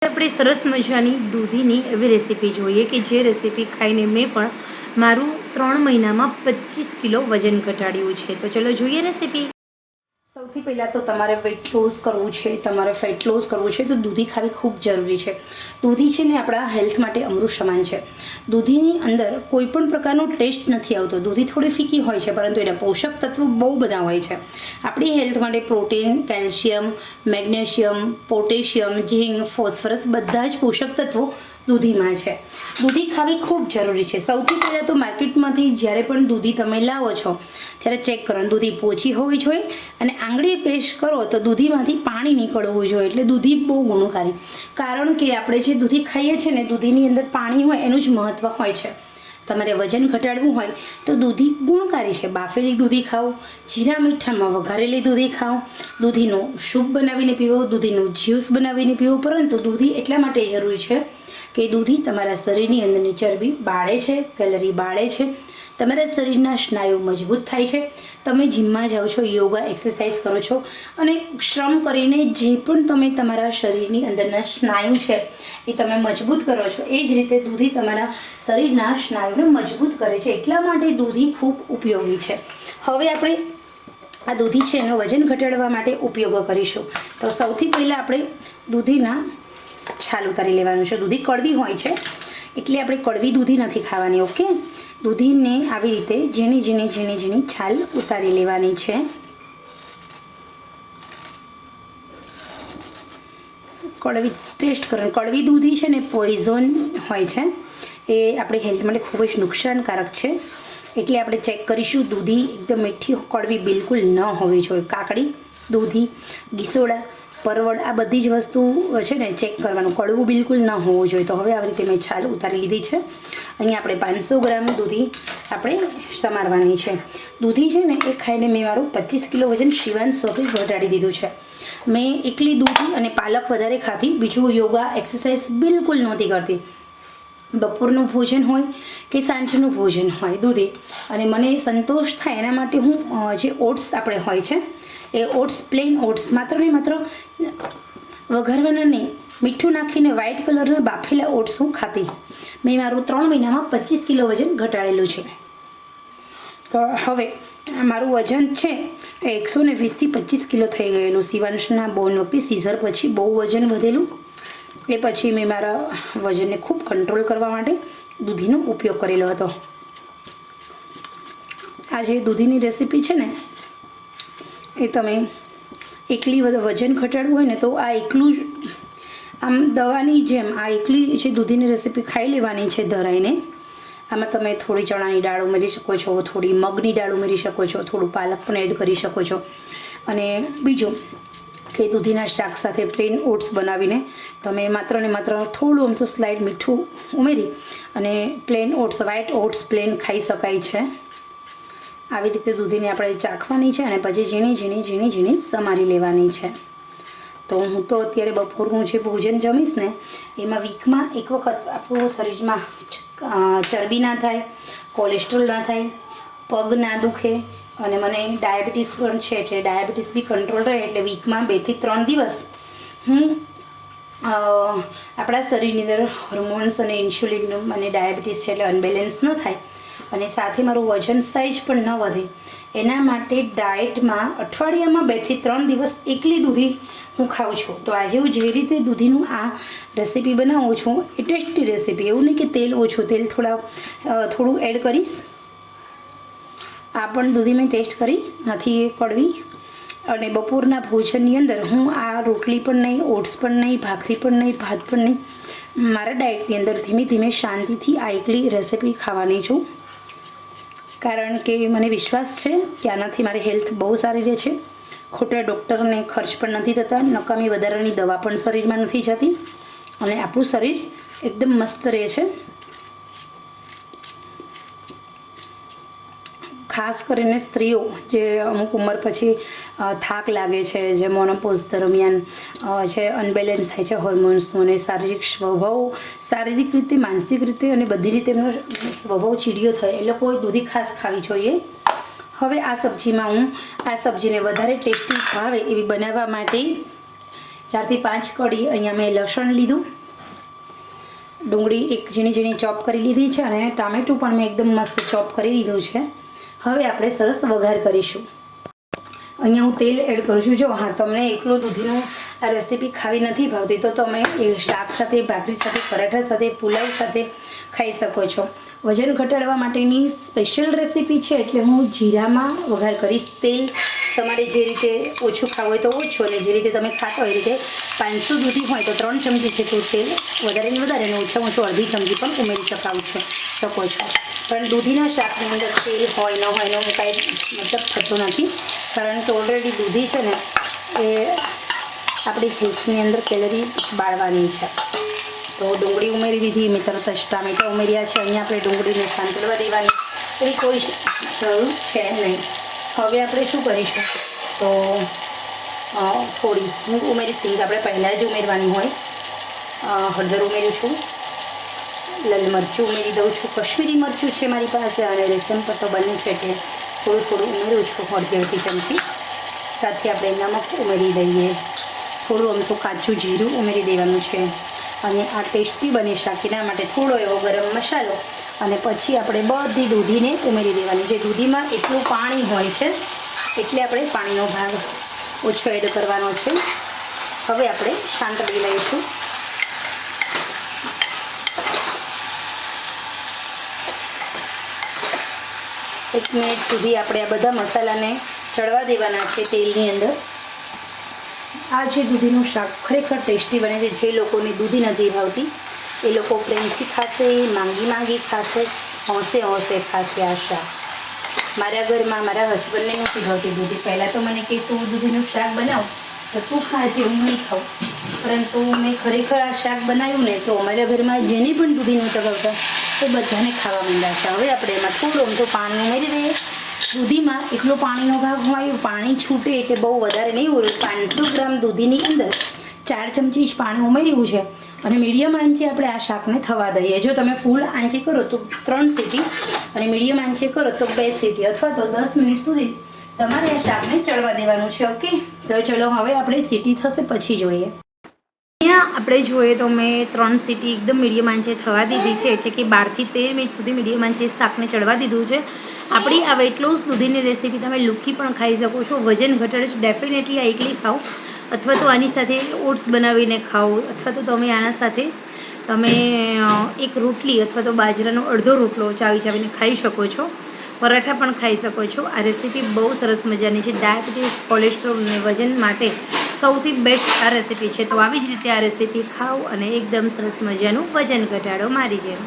આપણે સરસ મજાની દૂધીની એવી રેસીપી જોઈએ કે જે રેસીપી ખાઈને મેં પણ મારું 3 મહિનામાં 25 કિલો વજન ઘટાડ્યું છે. તો ચલો જોઈએ રેસીપી. સૌથી પહેલાં તો તમારે વેઇટ લોસ કરવું છે, તમારે ફેટ લોસ કરવું છે તો દૂધી ખાવી ખૂબ જરૂરી છે. દૂધી છે ને આપણા હેલ્થ માટે અમૃત સમાન છે. દૂધીની અંદર કોઈ પણ પ્રકારનો ટેસ્ટ નથી આવતો. દૂધી થોડી ફીકી હોય છે પરંતુ એના પોષક તત્વો બહુ બધા હોય છે. આપણી હેલ્થ માટે પ્રોટીન, કેલ્શિયમ, મેગ્નેશિયમ, પોટેશિયમ, ઝીંક, ફોસ્ફરસ બધા જ પોષક તત્વો દૂધીમાં છે. દૂધી ખાવી ખૂબ જરૂરી છે. સૌથી પહેલાં તો માર્કેટમાંથી જ્યારે પણ દૂધી તમે લાવો છો ત્યારે ચેક કરો દૂધી પોચી હોવી જોઈએ અને આંગળી પેસ્ટ કરો તો દૂધીમાંથી પાણી નીકળવું જોઈએ. એટલે દૂધી બહુ ગુણકારી, કારણ કે આપણે જે દૂધી ખાઈએ છીએ ને દૂધીની અંદર પાણી હોય એનું જ મહત્ત્વ હોય છે. તમારે વજન ઘટાડવું હોય તો દૂધી ગુણકારી છે. બાફેલી દૂધી ખાઓ, જીરા મીઠામાં વઘારેલી દૂધી ખાઓ, દૂધીનું સૂપ બનાવીને પીવો, દૂધીનું જ્યુસ બનાવીને પીવો. પરંતુ દૂધી એટલા માટે જરૂરી છે કે દૂધી તમારા શરીરની અંદરની ચરબી બાળે છે, કેલરી બાળે છે, તમારા શરીરના સ્નાયુ મજબૂત થાય છે. તમે જિમમાં જાઓ છો, યોગા એક્સરસાઇઝ કરો છો અને શ્રમ કરીને જે પણ તમે તમારા શરીરની અંદરના સ્નાયુ છે એ તમે મજબૂત કરો છો, એ જ રીતે દૂધી તમારા શરીરના સ્નાયુને મજબૂત કરે છે. એટલા માટે દૂધી ખૂબ ઉપયોગી છે. હવે આપણે આ દૂધી છે એનો વજન ઘટાડવા માટે ઉપયોગો કરીશું. તો સૌથી પહેલાં આપણે દૂધીના છાલ ઉતારી લેવાનું છે. દૂધી કડવી હોય છે એટલે આપણે કડવી દૂધી નથી ખાવાની. ઓકે, દૂધીને આવી રીતે ઝીણી ઝીણી ઝીણી ઝીણી છાલ ઉતારી લેવાની છે. કડવી ટેસ્ટ કરો. કડવી દૂધી છે ને પોઈઝન હોય છે, એ આપણી હેલ્થ માટે ખૂબ જ નુકસાનકારક છે. એટલે આપણે ચેક કરીશું. દૂધી એકદમ મીઠી કડવી બિલકુલ ન હોવી જોઈએ. કાકડી, દૂધી, ગીસોડા, પરવળ આ બધી જ વસ્તુ છે ને ચેક કરવાનું, કડવું બિલકુલ ન હોવું જોઈએ. તો હવે આવી રીતે મેં છાલ ઉતારી લીધી છે. અહીંયા આપણે 500 ગ્રામ દૂધી આપણે સમારવાની છે. દૂધી છે ને એ ખાઈને મેં મારું 25 કિલો વજન શિવાંશ સફેદ ઘટાડી દીધું છે. મેં એકલી દૂધી અને પાલક વધારે ખાતી, બીજું યોગા એક્સરસાઇઝ બિલકુલ નહોતી કરતી. બપોરનું ભોજન હોય કે સાંજનું ભોજન હોય દૂધી, અને મને સંતોષ થાય એના માટે હું જે ઓટ્સ આપણે હોય છે એ ઓટ્સ, પ્લેન ઓટ્સ, માત્ર ને માત્ર વઘારવાના નહીં, મીઠું નાખીને વ્હાઇટ કલરના બાફેલા ઓટ્સ હું ખાતી. મેં મારું 3 મહિનામાં 25 કિલો વજન ઘટાડેલું છે. તો હવે મારું વજન છે એ 120થી 25 કિલો થઈ ગયેલું. શિવાંશના બોર્ન વખતે સીઝર પછી બહુ વજન વધેલું. એ પછી મેં મારા વજનને ખૂબ કંટ્રોલ કરવા માટે દૂધીનો ઉપયોગ કરેલો હતો. આ જે દૂધીની રેસીપી છે ને એ તમે એકલી વજન ઘટાડવું હોય ને તો આ એકલું જ આમ દવાની જેમ આ એકલી જે દૂધીની રેસીપી ખાઈ લેવાની છે ધરાઈને. આમાં તમે થોડી ચણાની દાળ ઉમેરી શકો છો, થોડી મગની દાળ ઉમેરી શકો છો, થોડું પાલક પણ એડ કરી શકો છો. અને બીજું કે દૂધીના શાક સાથે પ્લેન ઓટ્સ બનાવીને તમે માત્ર ને માત્ર થોડું અમથું સ્લાઇડ મીઠું ઉમેરી અને plane oats, white oats plane ખાઈ શકાય છે. આવી રીતે દૂધીને આપણે ચાખવાની છે અને પછી ઝીણી ઝીણી ઝીણી ઝીણી સમારી લેવાની છે. તો હું તો અત્યારે બપોરનું જે ભોજન જમીશ ને એમાં વીકમાં એક વખત આપણું શરીરમાં ચરબી ના થાય, કોલેસ્ટ્રોલ ના થાય, પગ ના દુખે, અને મને ડાયાબિટીસ પણ છે એટલે ડાયાબિટીસ બી કંટ્રોલ રહે. એટલે વીકમાં 2 થી 3 દિવસ હું આપણા શરીરની અંદર હોર્મોન્સ અને ઇન્સ્યુલિનનું અને ડાયાબિટીસ છે એટલે અનબેલેન્સ ન થાય અને સાથે મારું વજન સાઇઝ પણ ન વધે, એના માટે ડાયટમાં અઠવાડિયામાં 2 થી 3 દિવસ એકલી દૂધી હું ખાઉં છું. તો આજે હું જે રીતે દૂધીનું આ રેસીપી બનાવું છું એ ટેસ્ટી રેસીપી, એવું નહીં કે તેલ ઓછું, તેલ થોડું એડ કરીશ. આ પણ દૂધી મેં ટેસ્ટ કરી નથી એ કડવી. અને બપોરના ભોજનની અંદર હું આ રોટલી પણ નહીં, ઓટ્સ પણ નહીં, ભાખરી પણ નહીં, ભાત પણ નહીં, મારા ડાયટની અંદર ધીમે ધીમે શાંતિથી આ એકલી રેસીપી ખાવાની છું. કારણ કે મને વિશ્વાસ છે કે આનાથી મારી હેલ્થ બહુ સારી રહે છે. ખોટા ડૉક્ટરને ખર્ચ પણ નથી થતા, નકામી વધારાની દવા પણ શરીરમાં નથી જતી અને આપણું શરીર એકદમ મસ્ત રહે છે. ખાસ કરીને સ્ત્રીઓ જે અમુક ઉંમર પછી થાક લાગે છે, જે મોનોપોઝ દરમિયાન જે અનબેલેન્સ થાય છે હોર્મોન્સનું, અને શારીરિક સ્વભાવ, શારીરિક રીતે, માનસિક રીતે અને બધી રીતે એમનો સ્વભાવ ચીડિયો થાય, એ લોકોએ દૂધી ખાસ ખાવી જોઈએ. હવે આ સબ્જીમાં હું આ સબ્જીને વધારે ટેસ્ટી ભાવે એવી બનાવવા માટે 4 થી 5 કળી અહીંયા મેં લસણ લીધું, ડુંગળી એક ઝીણી ઝીણી ચોપ કરી લીધી છે અને ટામેટું પણ મેં એકદમ મસ્ત ચોપ કરી લીધું છે. હવે આપણે સરસ વઘાર કરીશું. અહીંયા હું તેલ એડ કરું છું. જો હા, તમને એકલું દૂધીનું આ રેસીપી ખાવી નથી ભાવતી તો તમે એ શાક સાથે, ભાખરી સાથે, પરાઠા સાથે, પુલાવ સાથે ખાઈ શકો છો. વજન ઘટાડવા માટેની સ્પેશિયલ રેસીપી છે એટલે હું જીરામાં વઘાર કરીશ. તેલ તમારે જે રીતે ઓછું ખાવું હોય તો ઓછું, અને જે રીતે તમે ખાતા હોય એ રીતે 500 દૂધી હોય તો 3 ચમચી જેટલું તેલ વધારે ને વધારે, અને ઓછામાં ઓછું અડધી ચમચી પણ ઉમેરી શકો છો. પણ દૂધીના શાકની અંદર તેલ હોય ન હોય એનો કાંઈ મતલબ થતો નથી, કારણ કે ઓલરેડી દૂધી છે ને એ આપણી હેલ્થની અંદર કેલરી બાળવાની છે. તો ડુંગળી ઉમેરી દીધી, મેં તરત જ ટામેટાં ઉમેર્યા છે. અહીંયા આપણે ડુંગળીને સાંતળવા દેવાની એવી કોઈ જરૂર છે નહીં. હવે આપણે શું કરીશું તો થોડી હું ઉમેરીશ, આપણે પહેલાં જ ઉમેરવાની હોય. હળદર ઉમેરીશું, લાલ મરચું ઉમેરી દઉં છું. કશ્મીરી મરચું છે મારી પાસે અને રેશમ પટ્ટો બંને છે એટલે થોડું ઉમેરું છું, અડધી ચમચી. સાથે આપણે નમક ઉમેરી દઈએ, થોડું અમથું કાચું જીરું ઉમેરી દેવાનું છે. અને આ ટેસ્ટી બને શાક એના માટે થોડો એવો ગરમ મસાલો, અને પછી આપણે બધી દૂધીને ઉમેરી દેવાની. જે દૂધીમાં એટલું પાણી હોય છે એટલે આપણે પાણીનો ભાગ ઓછો એડ કરવાનો છે. હવે આપણે સાંતળી લઈશું. એક મિનિટ સુધી આપણે આ બધા મસાલાને ચડવા દેવાના છે તેલની અંદર. આ જે દૂધીનું શાક ખરેખર ટેસ્ટી બને છે. જે લોકોને દૂધી નથી ભાવતી એ લોકો પ્રેમથી ખાશે, માંગી ખાશે, હોંશે ખાશે આ શાક. મારા ઘરમાં મારા હસબન્ડને નથી ભાવતી દૂધી. પહેલાં તો મને કે તું દૂધીનું શાક બનાવ તો તું ખાજે, હું નહીં ખાઉં. પરંતુ મેં ખરેખર આ શાક બનાવ્યું ને તો અમારા ઘરમાં જેને પણ દૂધી નહોતા ભાવતા એ બધાને ખાવા માંડ્યા છે. હવે આપણે એમાં થોડું તો પાણી ઉમેરી દઈએ. દૂધીમાં એટલો પાણીનો ભાગ હોય, પાણી છૂટે એટલે બહુ વધારે નહીં હોય. 500 ગ્રામ દૂધીની અંદર 4 ચમચી જ પાણી ઉમેર્યું છે. અને મીડિયમ આંચે આપણે આ શાકને થવા દઈએ. જો તમે ફૂલ આંચે કરો તો 3 સીટી, અને મીડિયમ આંચે કરો તો 2 સીટી, અથવા તો 10 મિનિટ સુધી તમારે આ શાકને ચડવા દેવાનું છે. ઓકે, તો ચલો હવે આપણે સીટી થશે પછી જોઈએ. અહીંયા આપણે જોઈએ તો મેં 3 સીટી એકદમ મીડિયમ આંચે થવા દીધી છે, એટલે કે 12 થી 13 મિનિટ સુધી મીડિયમ આંચે શાકને ચડવા દીધું છે. આપણી આ વેઇટ લોસ દૂધીની રેસીપી તમે લુખી પણ ખાઈ શકો છો. વજન ઘટાડે છે ડેફિનેટલી. આ એકલી ખાઓ, અથવા તો આની સાથે ઓટ્સ બનાવીને ખાઓ, અથવા તો તમે આના સાથે એક રોટલી અથવા તો બાજરાનો અડધો રોટલો ચાવીને ખાઈ શકો છો. પરાઠા પણ ખાઈ શકો છો. આ રેસીપી બહુ સરસ મજાની છે. ડાયાબિટીસ, કોલેસ્ટ્રોલ અને વજન માટે સૌથી બેસ્ટ આ રેસીપી છે. તો આવી જ રીતે આ રેસીપી ખાઓ અને એકદમ સરસ મજાનું વજન ઘટાડો મારી જેમ.